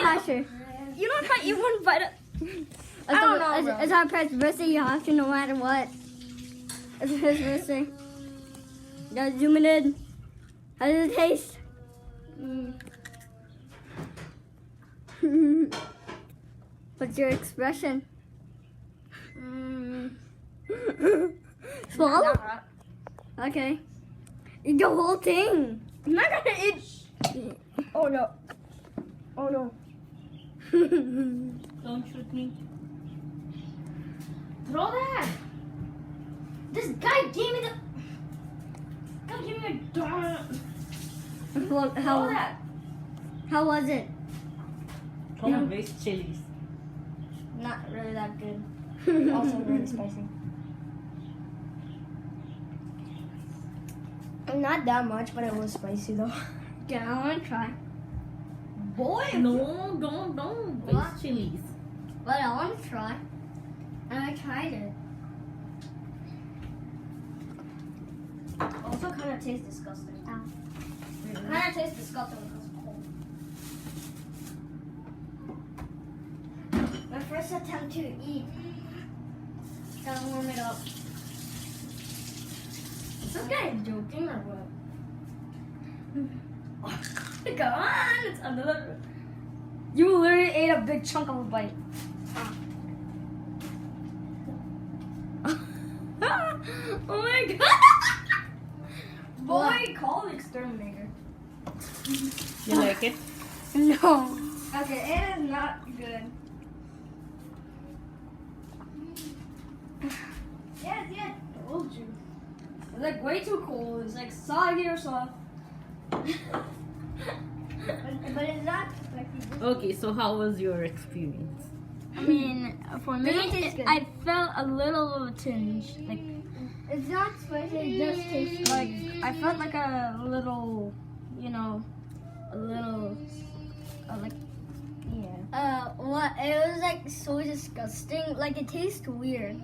not sure. You know, if I eat one bite of... I don't know, bro. It's our pet's birthday. You have to no matter what. It's his birthday. Gotta zoom it in. How does it taste? What's your expression? Swallow? Okay. Eat the whole thing. I'm not gonna eat... Oh, no. Oh, no. Don't shoot me. Throw that. This guy gave me the... God, give me a donut. Well, Throw that. how was it? Come on, waste chilies. Not really that good. Also really spicy. Not that much, but it was spicy though. Yeah, I want to try. Boy! No, don't waste What? chilies. But I want to try. And I tried it. Also kind of tastes disgusting. Ow. Kind of tastes disgusting because it's cold. My first attempt to eat. Gotta warm it up. Is this guy joking or what? Come on! It's another... You literally ate a big chunk of a bite. Oh my god! Boy, What? call the exterminator. You like it? No. Okay, it is not good. Yes, told you. It's like way too cold. It's like soggy or soft. But it's not like Okay, so how was your experience? I mean, for me, Doesn't taste good. I felt a little tinge. Like, it's not spicy. It just tastes like I felt like a little, you know, a little, like, yeah. what? It was like so disgusting. Like it tastes weird.